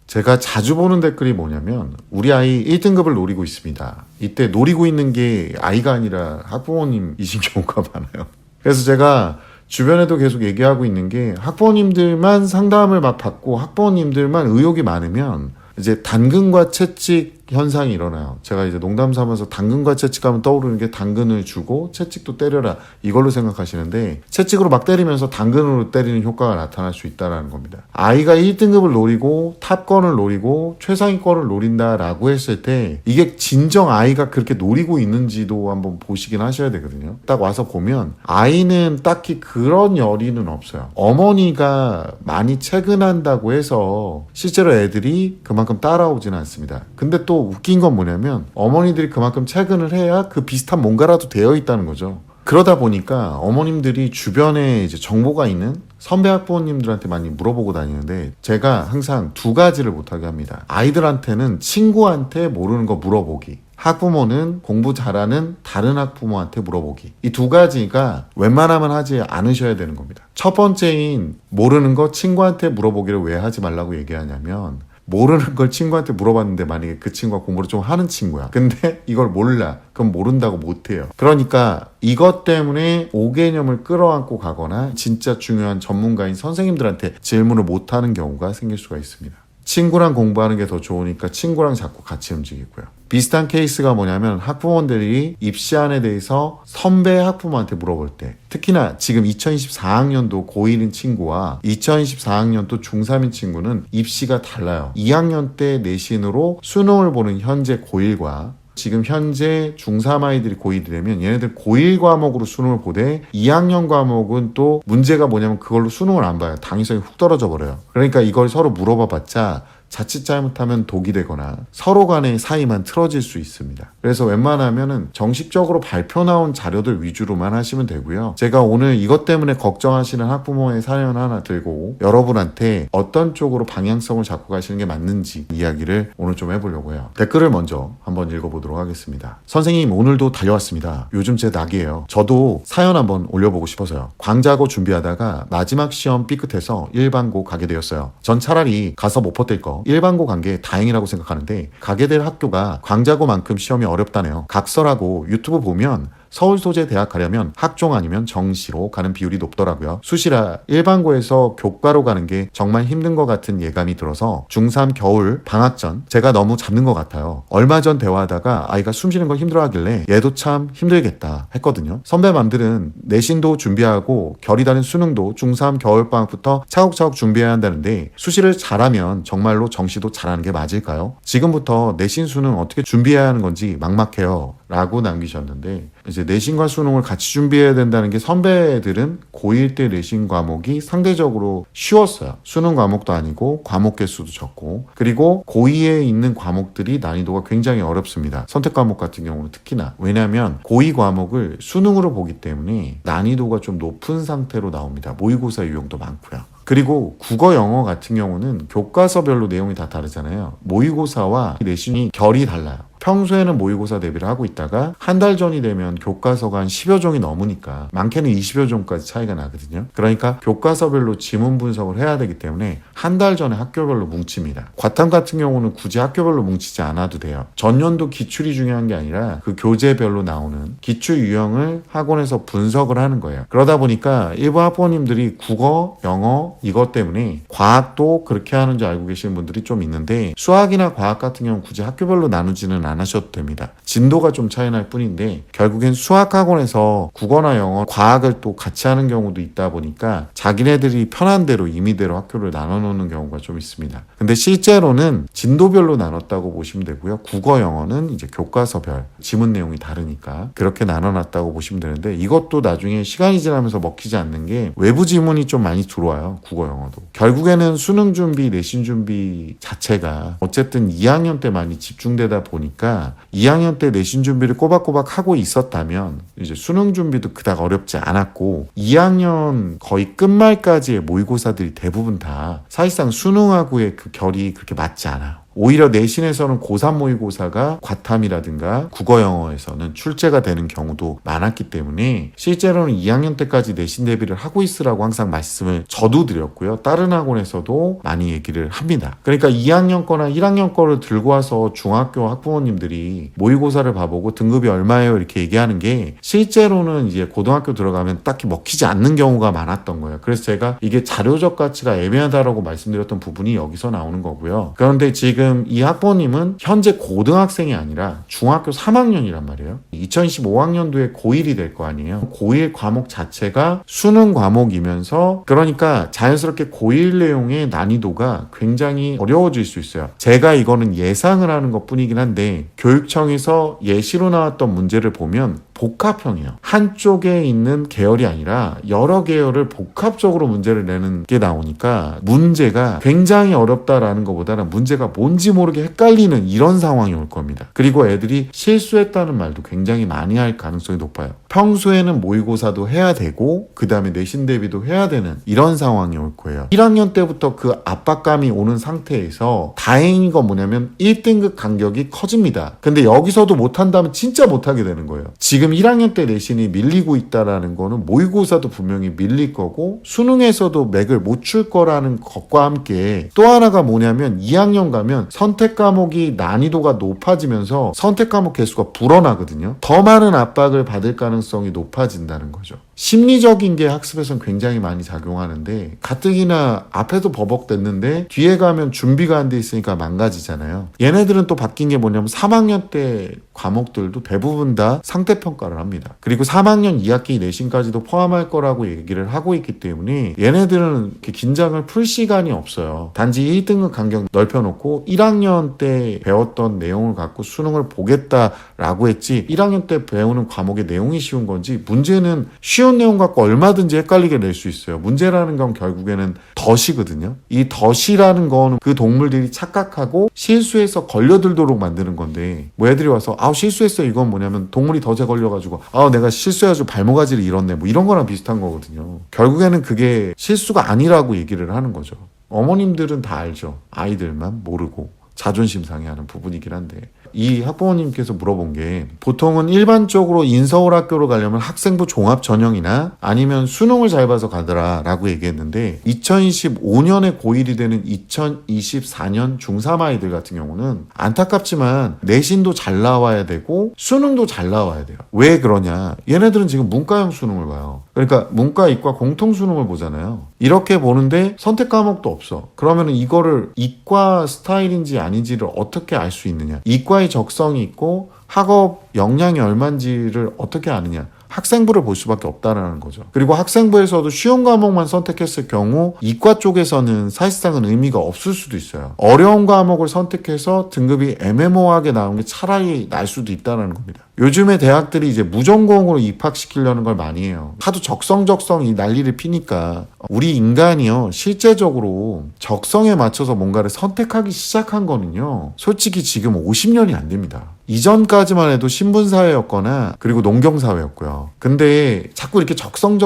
제가 자주 보는 댓글이 뭐냐면 우리 아이 1등급을 노리고 있습니다. 이때 노리고 있는 게 아이가 아니라 학부모님이신 경우가 많아요. 그래서 제가 주변에도 계속 얘기하고 있는 게 학부모님들만 상담을 막 받고 학부모님들만 의욕이 많으면 이제 당근과 채찍 현상이 일어나요. 제가 이제 농담 삼아서 당근과 채찍하면 떠오르는 게 당근을 주고 채찍도 때려라 이걸로 생각하시는데 채찍으로 막 때리면서 당근으로 때리는 효과가 나타날 수 있다는 겁니다. 아이가 1등급을 노리고 탑권을 노리고 최상위권을 노린다라고 했을 때 이게 진정 아이가 그렇게 노리고 있는지도 한번 보시긴 하셔야 되거든요. 딱 와서 보면 아이는 딱히 그런 열의는 없어요. 어머니가 많이 체근한다고 해서 실제로 애들이 그만큼 따라오지는 않습니다. 근데 또 웃긴 건 뭐냐면 어머니들이 그만큼 체근을 해야 그 비슷한 뭔가라도 되어 있다는 거죠. 그러다 보니까 어머님들이 주변에 이제 정보가 있는 선배 학부모님들한테 많이 물어보고 다니는데 제가 항상 두 가지를 못하게 합니다. 아이들한테는 친구한테 모르는 거 물어보기, 학부모는 공부 잘하는 다른 학부모한테 물어보기. 이 두 가지가 웬만하면 하지 않으셔야 되는 겁니다. 첫 번째인 모르는 거 친구한테 물어보기를 왜 하지 말라고 얘기하냐면 모르는 걸 친구한테 물어봤는데 만약에 그 친구가 공부를 좀 하는 친구야. 근데 이걸 몰라. 그럼 모른다고 못해요. 그러니까 이것 때문에 5개념을 끌어안고 가거나 진짜 중요한 전문가인 선생님들한테 질문을 못하는 경우가 생길 수가 있습니다. 친구랑 공부하는 게 더 좋으니까 친구랑 자꾸 같이 움직이고요. 비슷한 케이스가 뭐냐면 학부모들이 입시안에 대해서 선배 학부모한테 물어볼 때 특히나 지금 2024학년도 고1인 친구와 2024학년도 중3인 친구는 입시가 달라요. 2학년 때 내신으로 수능을 보는 현재 고1과 지금 현재 중3 아이들이 고1이라면 얘네들 고1 과목으로 수능을 보되 2학년 과목은 또 문제가 뭐냐면 그걸로 수능을 안 봐요. 당위성이 훅 떨어져 버려요. 그러니까 이걸 서로 물어봐봤자 자칫 잘못하면 독이 되거나 서로 간의 사이만 틀어질 수 있습니다. 그래서 웬만하면은 정식적으로 발표 나온 자료들 위주로만 하시면 되고요. 제가 오늘 이것 때문에 걱정하시는 학부모의 사연 하나 들고 여러분한테 어떤 쪽으로 방향성을 잡고 가시는 게 맞는지 이야기를 오늘 좀 해보려고 해요. 댓글을 먼저 한번 읽어보도록 하겠습니다. 선생님 오늘도 달려왔습니다. 요즘 제 낙이에요. 저도 사연 한번 올려보고 싶어서요. 광자고 준비하다가 마지막 시험 삐끗해서 일반고 가게 되었어요. 전 차라리 가서 못 버틸 거 일반고 간 게 다행이라고 생각하는데 가게 될 학교가 광자고만큼 시험이 어렵다네요. 각설하고 유튜브 보면 서울 소재 대학 가려면 학종 아니면 정시로 가는 비율이 높더라고요. 수시라 일반고에서 교과로 가는 게 정말 힘든 것 같은 예감이 들어서 중3 겨울 방학 전 제가 너무 잡는 것 같아요. 얼마 전 대화하다가 아이가 숨 쉬는 걸 힘들어하길래 얘도 참 힘들겠다 했거든요. 선배맘들은 내신도 준비하고 결이 다른 수능도 중3 겨울방학부터 차곡차곡 준비해야 한다는데 수시를 잘하면 정말로 정시도 잘하는 게 맞을까요? 지금부터 내신 수능 어떻게 준비해야 하는 건지 막막해요 라고 남기셨는데 이제 내신과 수능을 같이 준비해야 된다는 게 선배들은 고1 때 내신 과목이 상대적으로 쉬웠어요. 수능 과목도 아니고 과목 개수도 적고 그리고 고2에 있는 과목들이 난이도가 굉장히 어렵습니다. 선택 과목 같은 경우는 특히나 왜냐하면 고2 과목을 수능으로 보기 때문에 난이도가 좀 높은 상태로 나옵니다. 모의고사 유형도 많고요. 그리고 국어 영어 같은 경우는 교과서별로 내용이 다 다르잖아요. 모의고사와 내신이 결이 달라요. 평소에는 모의고사 대비를 하고 있다가 한 달 전이 되면 교과서가 한 10여 종이 넘으니까 많게는 20여 종까지 차이가 나거든요. 그러니까 교과서별로 지문 분석을 해야 되기 때문에 한 달 전에 학교별로 뭉칩니다. 과탐 같은 경우는 굳이 학교별로 뭉치지 않아도 돼요. 전년도 기출이 중요한 게 아니라 그 교재별로 나오는 기출 유형을 학원에서 분석을 하는 거예요. 그러다 보니까 일부 학부모님들이 국어, 영어 이것 때문에 과학도 그렇게 하는 줄 알고 계시는 분들이 좀 있는데 수학이나 과학 같은 경우는 굳이 학교별로 나누지는 안 하셔도 됩니다. 진도가 좀 차이 날 뿐인데 결국엔 수학학원에서 국어나 영어, 과학을 또 같이 하는 경우도 있다 보니까 자기네들이 편한 대로 임의대로 학교를 나눠놓는 경우가 좀 있습니다. 근데 실제로는 진도별로 나눴다고 보시면 되고요. 국어, 영어는 이제 교과서별, 지문 내용이 다르니까 그렇게 나눠놨다고 보시면 되는데 이것도 나중에 시간이 지나면서 먹히지 않는 게 외부 지문이 좀 많이 들어와요. 국어, 영어도. 결국에는 수능 준비, 내신 준비 자체가 어쨌든 2학년 때 많이 집중되다 보니까 2학년 때 내신 준비를 꼬박꼬박 하고 있었다면 이제 수능 준비도 그닥 어렵지 않았고 2학년 거의 끝말까지의 모의고사들이 대부분 다 사실상 수능하고의 그 결이 그렇게 맞지 않아요. 오히려 내신에서는 고3 모의고사가 과탐이라든가 국어 영어에서는 출제가 되는 경우도 많았기 때문에 실제로는 2학년 때까지 내신 대비를 하고 있으라고 항상 말씀을 저도 드렸고요. 다른 학원에서도 많이 얘기를 합니다. 그러니까 2학년 거나 1학년 거를 들고 와서 중학교 학부모님들이 모의고사를 봐보고 등급이 얼마예요 이렇게 얘기하는 게 실제로는 이제 고등학교 들어가면 딱히 먹히지 않는 경우가 많았던 거예요. 그래서 제가 이게 자료적 가치가 애매하다라고 말씀드렸던 부분이 여기서 나오는 거고요. 그런데 지금 이 학부모님은 현재 고등학생이 아니라 중학교 3학년이란 말이에요. 2025학년도에 고1이 될 거 아니에요. 고1 과목 자체가 수능 과목이면서 그러니까 자연스럽게 고1 내용의 난이도가 굉장히 어려워질 수 있어요. 제가 이거는 예상을 하는 것 뿐이긴 한데 교육청에서 예시로 나왔던 문제를 보면 복합형이에요. 한쪽에 있는 계열이 아니라 여러 계열을 복합적으로 문제를 내는 게 나오니까 문제가 굉장히 어렵다라는 것보다는 문제가 뭔지 모르게 헷갈리는 이런 상황이 올 겁니다. 그리고 애들이 실수했다는 말도 굉장히 많이 할 가능성이 높아요. 평소에는 모의고사도 해야 되고 그 다음에 내신 대비도 해야 되는 이런 상황이 올 거예요. 1학년 때부터 그 압박감이 오는 상태에서 다행인 건 뭐냐면 1등급 간격이 커집니다. 근데 여기서도 못한다면 진짜 못하게 되는 거예요. 지금 1학년 때 내신이 밀리고 있다라는 거는 모의고사도 분명히 밀릴 거고 수능에서도 맥을 못 출 거라는 것과 함께 또 하나가 뭐냐면 2학년 가면 선택 과목이 난이도가 높아지면서 선택 과목 개수가 불어나거든요. 더 많은 압박을 받을 가능성이 높아진다는 거죠. 심리적인 게 학습에선 굉장히 많이 작용하는데 가뜩이나 앞에도 버벅댔는데 뒤에 가면 준비가 안 돼 있으니까 망가지잖아요. 얘네들은 또 바뀐 게 뭐냐면 3학년 때 과목들도 대부분 다 상대평가를 합니다. 그리고 3학년 2학기 내신까지도 포함할 거라고 얘기를 하고 있기 때문에 얘네들은 이렇게 긴장을 풀 시간이 없어요. 단지 1등급 간격 넓혀놓고 1학년 때 배웠던 내용을 갖고 수능을 보겠다라고 했지 1학년 때 배우는 과목의 내용이 쉬운 건지 문제는 쉬운 내용 갖고 얼마든지 헷갈리게 낼 수 있어요. 문제라는 건 결국에는 덫이거든요. 이 덫이라는 건 그 동물들이 착각하고 실수해서 걸려들도록 만드는 건데 뭐 애들이 와서 실수했어 이건 뭐냐면 동물이 덫에 걸려가지고 내가 실수해가지고 발모가지를 잃었네 뭐 이런 거랑 비슷한 거거든요. 결국에는 그게 실수가 아니라고 얘기를 하는 거죠. 어머님들은 다 알죠. 아이들만 모르고 자존심 상해하는 부분이긴 한데 이 학부모님께서 물어본 게 보통은 일반적으로 인서울 학교로 가려면 학생부 종합 전형이나 아니면 수능을 잘 봐서 가더라 라고 얘기했는데 2025년에 고1이 되는 2024년 중3 아이들 같은 경우는 안타깝지만 내신도 잘 나와야 되고 수능도 잘 나와야 돼요. 왜 그러냐? 얘네들은 지금 문과형 수능을 봐요. 그러니까 문과, 이과 공통 수능을 보잖아요. 이렇게 보는데 선택 과목도 없어. 그러면 이거를 이과 스타일인지 아닌지를 어떻게 알 수 있느냐? 이과의 적성이 있고 학업 역량이 얼마인지를 어떻게 아느냐? 학생부를 볼 수밖에 없다라는 거죠. 그리고 학생부에서도 쉬운 과목만 선택했을 경우 이과 쪽에서는 사실상은 의미가 없을 수도 있어요. 어려운 과목을 선택해서 등급이 애매모호하게 나오는 게 차라리 날 수도 있다는 겁니다. 요즘에 대학들이 이제 무전공으로 입학시키려는 걸 많이 해요. 하도 적성 이 난리를 피니까 우리 인간이요 실제적으로 적성에 맞춰서 뭔가를 선택하기 시작한 거는요 솔직히 지금 50년이 안 됩니다. 이전까지만 해도 신분사회였거나 그리고 농경사회였고요. 근데 자꾸 이렇게 적성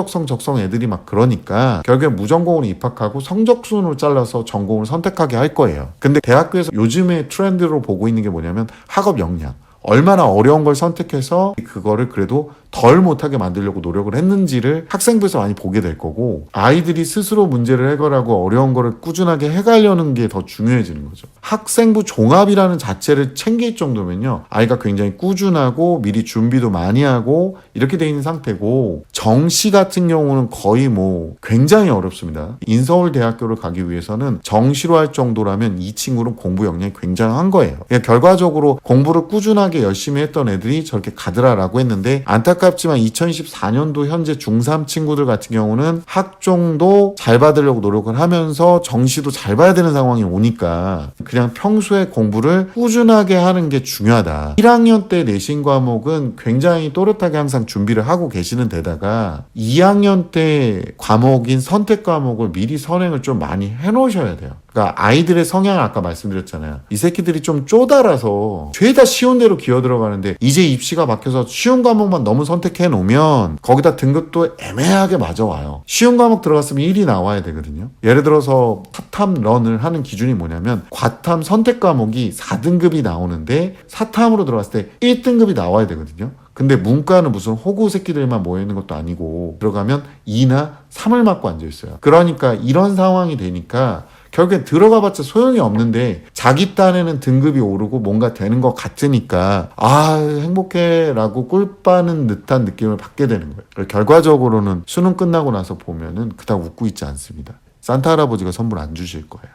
애들이 막 그러니까 결국에 무전공으로 입학하고 성적순으로 잘라서 전공을 선택하게 할 거예요. 근데 대학교에서 요즘의 트렌드로 보고 있는 게 뭐냐면 학업 역량. 얼마나 어려운 걸 선택해서 그거를 그래도 덜 못하게 만들려고 노력을 했는지를 학생부에서 많이 보게 될 거고 아이들이 스스로 문제를 해결하고 어려운 거를 꾸준하게 해가려는 게 더 중요해지는 거죠. 학생부 종합이라는 자체를 챙길 정도면요 아이가 굉장히 꾸준하고 미리 준비도 많이 하고 이렇게 돼 있는 상태고 정시 같은 경우는 거의 뭐 굉장히 어렵습니다. 인서울대학교를 가기 위해서는 정시로 할 정도라면 이 친구는 공부 역량이 굉장한 거예요. 그러니까 결과적으로 공부를 꾸준하게 열심히 했던 애들이 저렇게 가더라라고 했는데 안타깝지만 2024년도 현재 중3 친구들 같은 경우는 학종도 잘 받으려고 노력을 하면서 정시도 잘 봐야 되는 상황이 오니까 그냥 평소에 공부를 꾸준하게 하는 게 중요하다. 1학년 때 내신 과목은 굉장히 또렷하게 항상 준비를 하고 계시는 데다가 2학년 때 과목인 선택 과목을 미리 선행을 좀 많이 해놓으셔야 돼요. 그러니까 아이들의 성향을 아까 말씀드렸잖아요. 이 새끼들이 좀 쪼달아서 죄다 쉬운 대로 기어 들어가는데 이제 입시가 막혀서 쉬운 과목만 너무 선택해 놓으면 거기다 등급도 애매하게 맞아와요. 쉬운 과목 들어갔으면 1이 나와야 되거든요. 예를 들어서 사탐 런을 하는 기준이 뭐냐면 과탐 선택 과목이 4등급이 나오는데 사탐으로 들어갔을 때 1등급이 나와야 되거든요. 근데 문과는 무슨 호구 새끼들만 모여있는 것도 아니고 들어가면 2나 3을 맞고 앉아있어요. 그러니까 이런 상황이 되니까 결국엔 들어가봤자 소용이 없는데 자기 딴에는 등급이 오르고 뭔가 되는 것 같으니까 아 행복해 라고 꿀 빠는 듯한 느낌을 받게 되는 거예요. 결과적으로는 수능 끝나고 나서 보면은 그닥 웃고 있지 않습니다. 산타 할아버지가 선물 안 주실 거예요.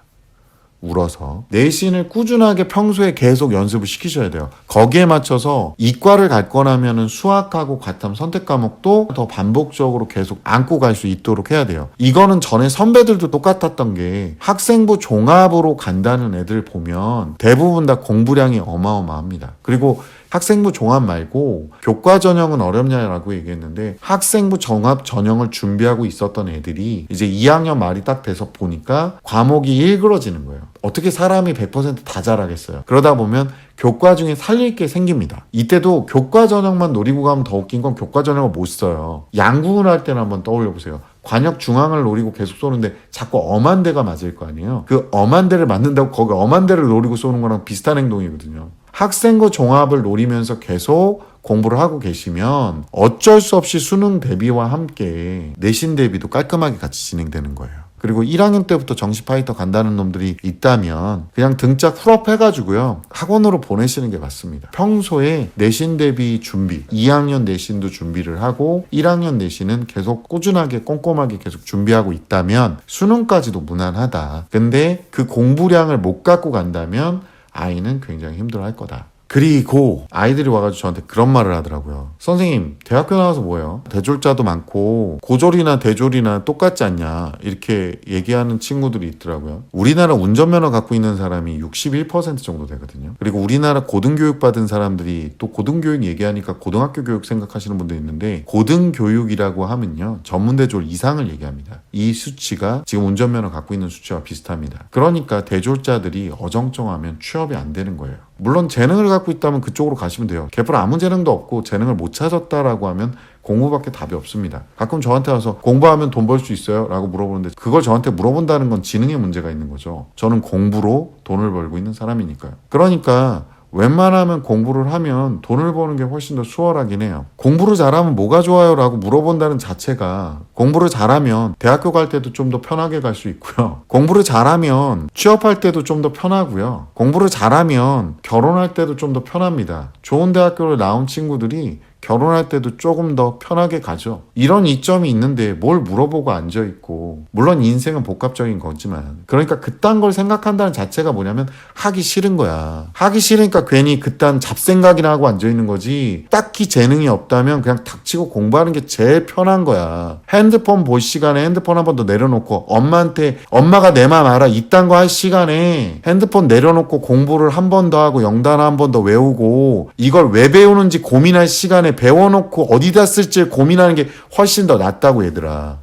울어서. 내신을 꾸준하게 평소에 계속 연습을 시키셔야 돼요. 거기에 맞춰서 이과를 갈 거라면은 수학하고 과탐 선택 과목도 더 반복적으로 계속 안고 갈 수 있도록 해야 돼요. 이거는 전에 선배들도 똑같았던 게 학생부 종합으로 간다는 애들 보면 대부분 다 공부량이 어마어마합니다. 그리고 학생부 종합 말고 교과 전형은 어렵냐라고 얘기했는데 학생부 종합 전형을 준비하고 있었던 애들이 이제 2학년 말이 딱 돼서 보니까 과목이 일그러지는 거예요. 어떻게 사람이 100% 다 잘하겠어요. 그러다 보면 교과 중에 살릴 게 생깁니다. 이때도 교과 전형만 노리고 가면 더 웃긴 건 교과 전형을 못 써요. 양궁을 할 때는 한번 떠올려 보세요. 관역 중앙을 노리고 계속 쏘는데 자꾸 엄한 데가 맞을 거 아니에요. 그 엄한 데를 맞는다고 거기 엄한 데를 노리고 쏘는 거랑 비슷한 행동이거든요. 학생부 종합을 노리면서 계속 공부를 하고 계시면 어쩔 수 없이 수능 대비와 함께 내신 대비도 깔끔하게 같이 진행되는 거예요. 그리고 1학년 때부터 정시 파이터 간다는 놈들이 있다면 그냥 등짝 풀업해가지고요 학원으로 보내시는 게 맞습니다. 평소에 내신 대비 준비 2학년 내신도 준비를 하고 1학년 내신은 계속 꾸준하게 꼼꼼하게 계속 준비하고 있다면 수능까지도 무난하다. 근데 그 공부량을 못 갖고 간다면 아이는 굉장히 힘들어할 거다. 그리고 아이들이 와가지고 저한테 그런 말을 하더라고요. 선생님 대학교 나와서 뭐예요? 대졸자도 많고 고졸이나 대졸이나 똑같지 않냐 이렇게 얘기하는 친구들이 있더라고요. 우리나라 운전면허 갖고 있는 사람이 61% 정도 되거든요. 그리고 우리나라 고등교육 받은 사람들이 또 고등교육 얘기하니까 고등학교 교육 생각하시는 분도 있는데 고등교육이라고 하면요 전문대졸 이상을 얘기합니다. 이 수치가 지금 운전면허 갖고 있는 수치와 비슷합니다. 그러니까 대졸자들이 어정쩡하면 취업이 안 되는 거예요. 물론 재능을 갖고 있다면 그쪽으로 가시면 돼요. 개뿔 아무 재능도 없고 재능을 못 찾았다라고 하면 공부밖에 답이 없습니다. 가끔 저한테 와서 공부하면 돈 벌 수 있어요? 라고 물어보는데 그걸 저한테 물어본다는 건 지능의 문제가 있는 거죠. 저는 공부로 돈을 벌고 있는 사람이니까요. 그러니까 웬만하면 공부를 하면 돈을 버는 게 훨씬 더 수월하긴 해요. 공부를 잘하면 뭐가 좋아요? 라고 물어본다는 자체가 공부를 잘하면 대학교 갈 때도 좀 더 편하게 갈 수 있고요. 공부를 잘하면 취업할 때도 좀 더 편하고요. 공부를 잘하면 결혼할 때도 좀 더 편합니다. 좋은 대학교를 나온 친구들이 결혼할 때도 조금 더 편하게 가죠. 이런 이점이 있는데 뭘 물어보고 앉아있고 물론 인생은 복합적인 거지만 그러니까 그딴 걸 생각한다는 자체가 뭐냐면 하기 싫은 거야. 하기 싫으니까 괜히 그딴 잡생각이나 하고 앉아있는 거지 딱히 재능이 없다면 그냥 닥치고 공부하는 게 제일 편한 거야. 핸드폰 볼 시간에 핸드폰 한 번 더 내려놓고 엄마한테 엄마가 내 맘 알아 이딴 거 할 시간에 핸드폰 내려놓고 공부를 한 번 더 하고 영단 한 번 더 외우고 이걸 왜 배우는지 고민할 시간에 배워놓고 어디다 쓸지 고민하는 게 훨씬 더 낫다고 얘들아.